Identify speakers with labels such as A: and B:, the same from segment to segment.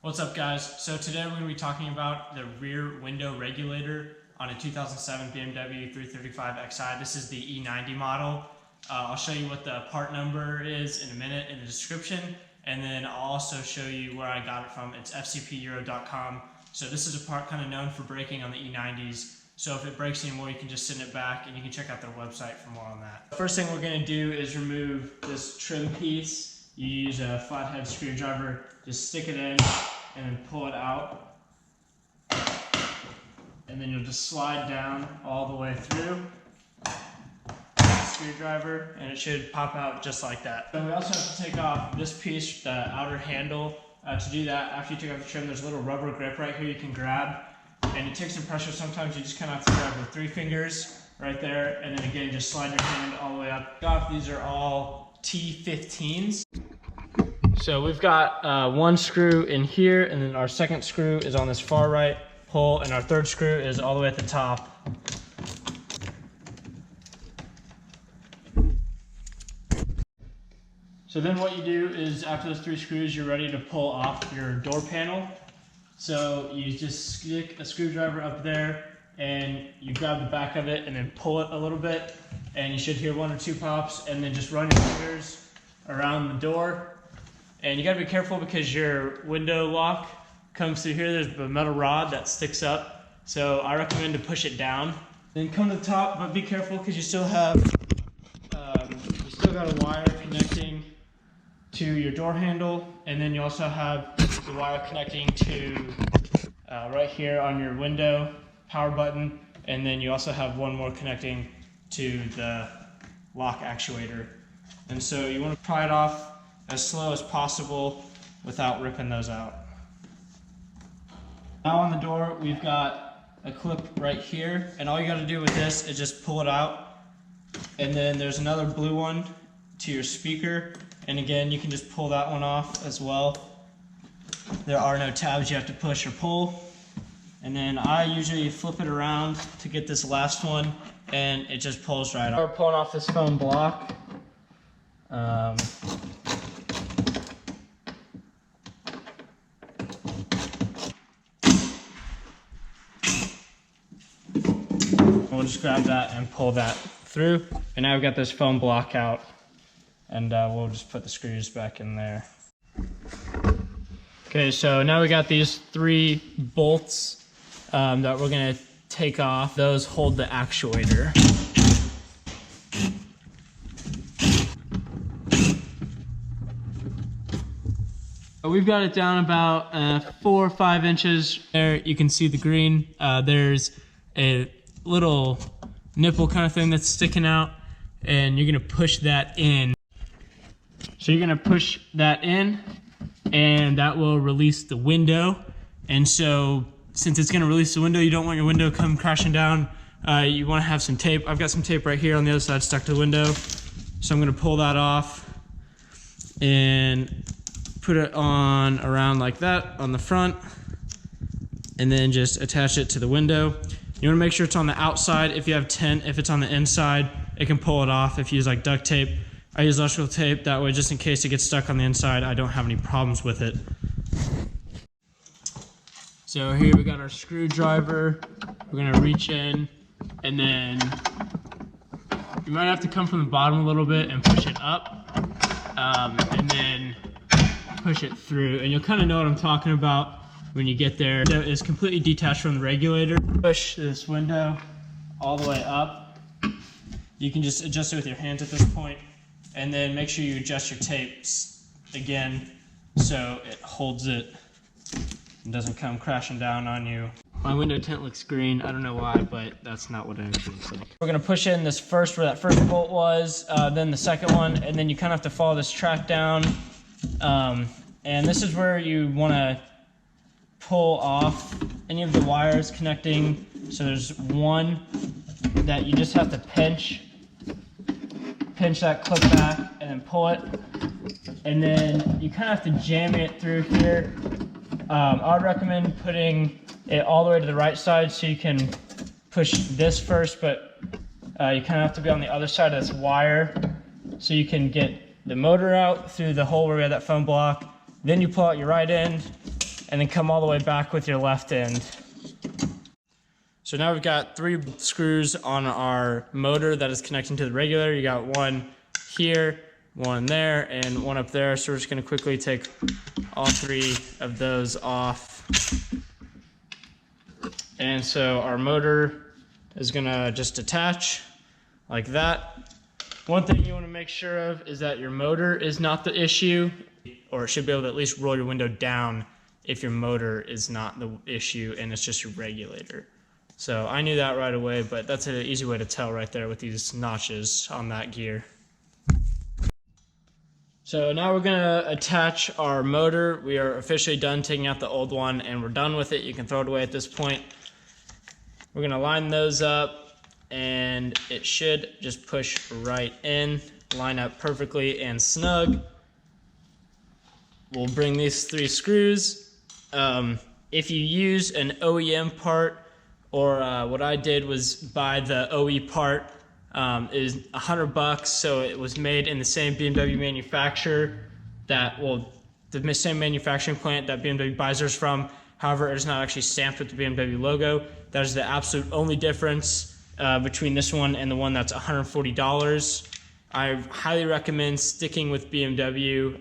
A: What's up, guys? So today we're going to be talking about the rear window regulator on a 2007 BMW 335xi. This is the E90 model. I'll show you what the part number is in a minute in the description, and then I'll also show you where I got it from. It's fcpeuro.com. So this is a part kind of known for breaking on the E90s. So if it breaks anymore, you can just send it back, and you can check out their website for more on that. The first thing we're going to do is remove this trim piece. You use a flathead screwdriver, just stick it in and then pull it out. And then you'll just slide down all the way through the screwdriver, and it should pop out just like that. Then we also have to take off this piece, the outer handle. To do that, after you take off the trim, there's a little rubber grip right here you can grab, and it takes some pressure. Sometimes you just kind of have to grab with 3 fingers right there, and then again, just slide your hand all the way up. These are all T15s. So we've got one screw in here, and then our second screw is on this far right hole, and our third screw is all the way at the top. So then what you do is, after those 3 screws, you're ready to pull off your door panel. So you just stick a screwdriver up there, and you grab the back of it and then pull it a little bit, and you should hear 1 or 2 pops, and then just run your fingers around the door. And you gotta be careful because your window lock comes through here. There's a metal rod that sticks up. So I recommend to push it down. Then come to the top, but be careful because you still have, got a wire connecting to your door handle. And then you also have the wire connecting to right here on your window power button. And then you also have one more connecting to the lock actuator. And so you wanna pry it off as slow as possible without ripping those out. Now on the door, we've got a clip right here, and all you got to do with this is just pull it out. And then there's another blue one to your speaker, and again, you can just pull that one off as well. There are no tabs you have to push or pull. And then I usually flip it around to get this last one, and it just pulls right off. We're pulling off this foam block. We'll just grab that and pull that through. And now we've got this foam block out, and we'll just put the screws back in there. Okay, so now we got these 3 bolts that we're gonna take off. Those hold the actuator. We've got it down about 4 or 5 inches. There you can see the green. There's a little nipple kind of thing that's sticking out, and you're gonna push that in. So you're gonna push that in, and that will release the window. And so since it's gonna release the window, you don't want your window to come crashing down. You wanna have some tape. I've got some tape right here on the other side stuck to the window. So I'm gonna pull that off and put it on around like that on the front, and then just attach it to the window. You want to make sure it's on the outside. If you have tent, if it's on the inside, it can pull it off if you use like duct tape. I use electrical tape that way, just in case it gets stuck on the inside. I don't have any problems with it. So here we got our screwdriver. We're gonna reach in, and then you might have to come from the bottom a little bit and push it up, and then push it through. And you'll kind of know what I'm talking about when you get there. So it's completely detached from the regulator. Push this window all the way up. You can just adjust it with your hands at this point, and then make sure you adjust your tapes again so it holds it and doesn't come crashing down on you. My window tint looks green. I don't know why, but that's not what it actually looks like. We're gonna push in this first, where that first bolt was, then the second one, and then you kind of have to follow this track down. And this is where you wanna pull off any of the wires connecting. So there's one that you just have to pinch that clip back and then pull it, and then you kind of have to jam it through here. I would recommend putting it all the way to the right side so you can push this first, but you kind of have to be on the other side of this wire so you can get the motor out through the hole where we have that foam block. Then you pull out your right end, and then come all the way back with your left end. So now we've got 3 screws on our motor that is connecting to the regulator. You got one here, one there, and one up there. So we're just gonna quickly take all 3 of those off. And so our motor is gonna just attach like that. One thing you wanna make sure of is that your motor is not the issue, or it should be able to at least roll your window down if your motor is not the issue and it's just your regulator. So I knew that right away, but that's an easy way to tell right there with these notches on that gear. So now we're gonna attach our motor. We are officially done taking out the old one and we're done with it. You can throw it away at this point. We're gonna line those up and it should just push right in, line up perfectly and snug. We'll bring these 3 screws. If you use an OEM part, or what I did was buy the OE part, is $100, so it was made in the same BMW manufacturer the same manufacturing plant that BMW buys theirs from. However, it is not actually stamped with the BMW logo. That is the absolute only difference between this one and the one that's $140. I highly recommend sticking with BMW,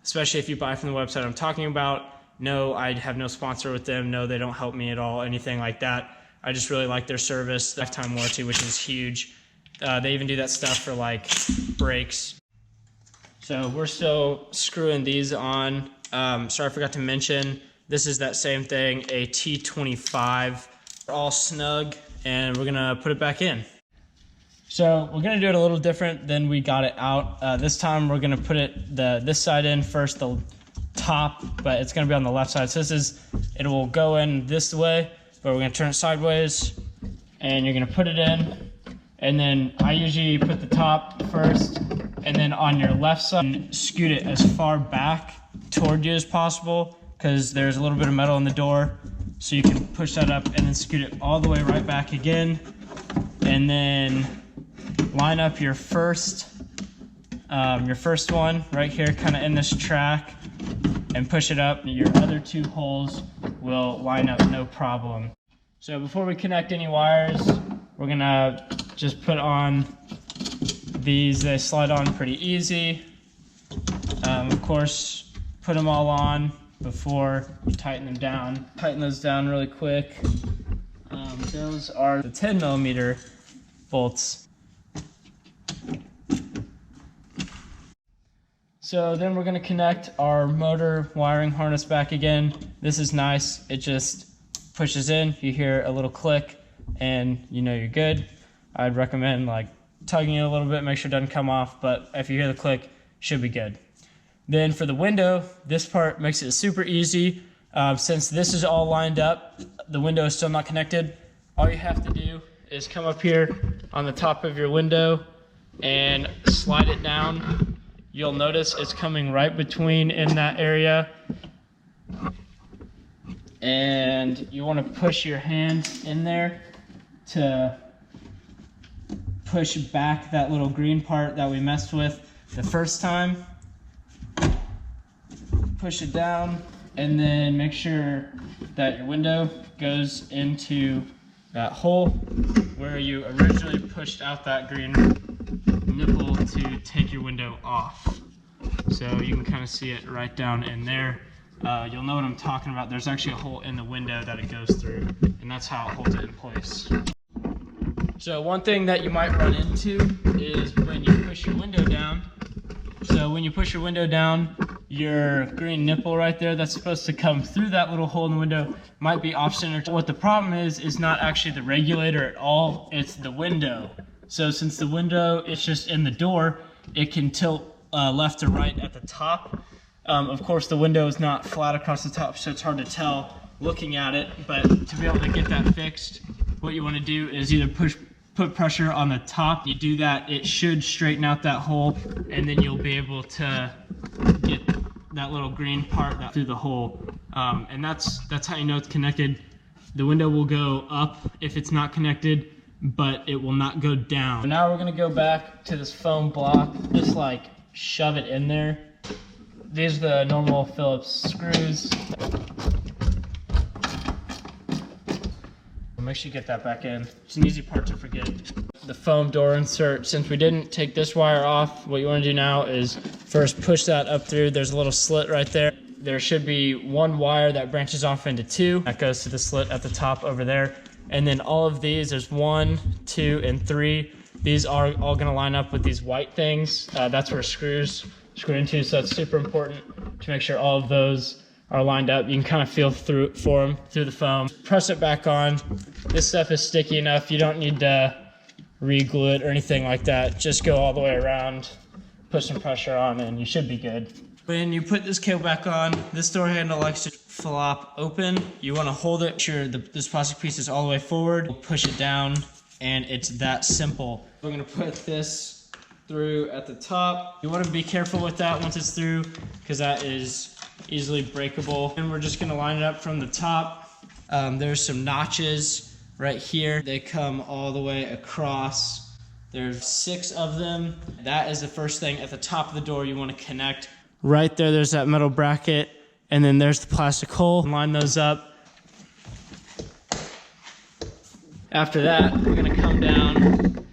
A: especially if you buy from the website I'm talking about. No, I have no sponsor with them. No, they don't help me at all, anything like that. I just really like their service, lifetime warranty, which is huge. They even do that stuff for like brakes. So we're still screwing these on. Sorry, I forgot to mention, this is that same thing, a T25. They're all snug, and we're gonna put it back in. So we're gonna do it a little different than we got it out. This time we're gonna put this side in first, the top, but it's gonna be on the left side. So it will go in this way, but we're gonna turn it sideways, and you're gonna put it in, and then I usually put the top first, and then on your left side, scoot it as far back toward you as possible, because there's a little bit of metal in the door, so you can push that up and then scoot it all the way right back again, and then line up your first one right here, kind of in this track, and push it up. Your other 2 holes will line up no problem. So before we connect any wires, we're gonna just put on these. They slide on pretty easy. Of course, put them all on before you tighten them down. Tighten those down really quick. Those are the 10mm bolts. So then we're gonna connect our motor wiring harness back again. This is nice, it just pushes in, you hear a little click, and you know you're good. I'd recommend like tugging it a little bit, make sure it doesn't come off, but if you hear the click, should be good. Then for the window, this part makes it super easy. Since this is all lined up, the window is still not connected, all you have to do is come up here on the top of your window and slide it down. You'll notice it's coming right between in that area. And you want to push your hand in there to push back that little green part that we messed with the first time. Push it down, and then make sure that your window goes into that hole where you originally pushed out that green nipple to take your window off. So you can kind of see it right down in there. You'll know what I'm talking about. There's actually a hole in the window that it goes through, and that's how it holds it in place. So one thing that you might run into is when you push your window down. So when you push your window down, your green nipple right there that's supposed to come through that little hole in the window might be off center. What the problem is not actually the regulator at all, it's the window. So since the window is just in the door, it can tilt left to right at the top. Of course, the window is not flat across the top, so it's hard to tell looking at it, but to be able to get that fixed, what you want to do is either put pressure on the top. You do that, it should straighten out that hole, and then you'll be able to get that little green part through the hole. And that's how you know it's connected. The window will go up if it's not connected, but it will not go down. So now we're gonna go back to this foam block, just like shove it in there. these are the normal Phillips screws. Make sure you get that back in. It's an easy part to forget. The foam door insert, since we didn't take this wire off, what you want to do now is first push that up through. There's a little slit right there. There should be one wire that branches off into two. That goes to the slit at the top over there. And then all of these, there's 1, 2, and 3. These are all gonna line up with these white things. That's where screws screw into, so it's super important to make sure all of those are lined up. You can kind of feel through for them through the foam. Press it back on. This stuff is sticky enough. You don't need to re-glue it or anything like that. Just go all the way around, put some pressure on, and you should be good. When you put this cable back on, this door handle likes to flop open. You want to hold it, make sure this plastic piece is all the way forward. Push it down, and it's that simple. We're gonna put this through at the top. You want to be careful with that once it's through, because that is easily breakable. And we're just gonna line it up from the top. There's some notches right here. They come all the way across. There's 6 of them. That is the first thing at the top of the door you want to connect. Right there, there's that metal bracket, and then there's the plastic hole. Line those up. After that, we're gonna come down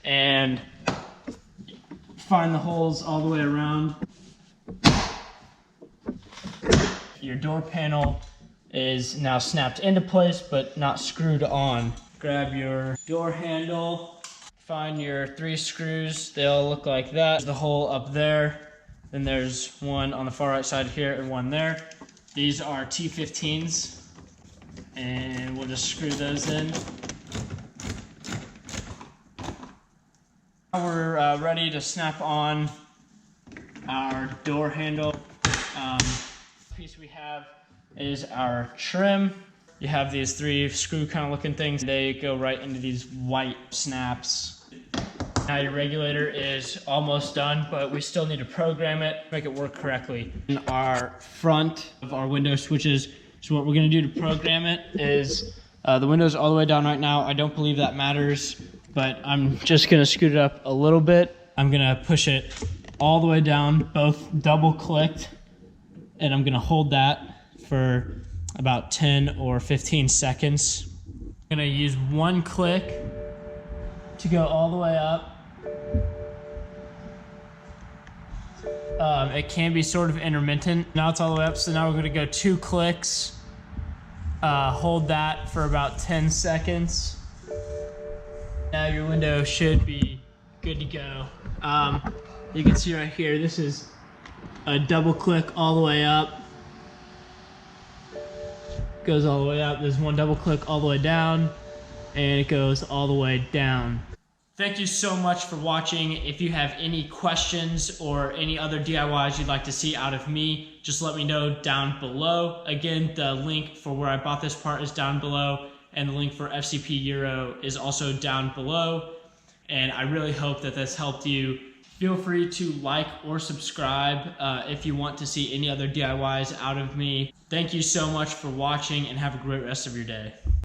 A: and find the holes all the way around. Your door panel is now snapped into place, but not screwed on. Grab your door handle, find your 3 screws. They all look like that. There's the hole up there. Then there's one on the far right side here and one there. These are T15s, and we'll just screw those in. Now we're ready to snap on our door handle. Piece we have is our trim. You have these 3 screw kind of looking things. They go right into these white snaps. Now your regulator is almost done, but we still need to program it, make it work correctly. In our front of our window switches, so what we're gonna do to program it is, the window's all the way down right now. I don't believe that matters, but I'm just gonna scoot it up a little bit. I'm gonna push it all the way down, both double clicked, and I'm gonna hold that for about 10 or 15 seconds. I'm gonna use one click to go all the way up. It can be sort of intermittent. Now it's all the way up, so now we're gonna go 2 clicks. Hold that for about 10 seconds. Now your window should be good to go. You can see right here, this is a double click all the way up. Goes all the way up. There's one double click all the way down, and it goes all the way down. Thank you so much for watching. If you have any questions or any other DIYs you'd like to see out of me, just let me know down below. Again, the link for where I bought this part is down below, and the link for FCP Euro is also down below. And I really hope that this helped you. Feel free to like or subscribe if you want to see any other DIYs out of me. Thank you so much for watching, and have a great rest of your day.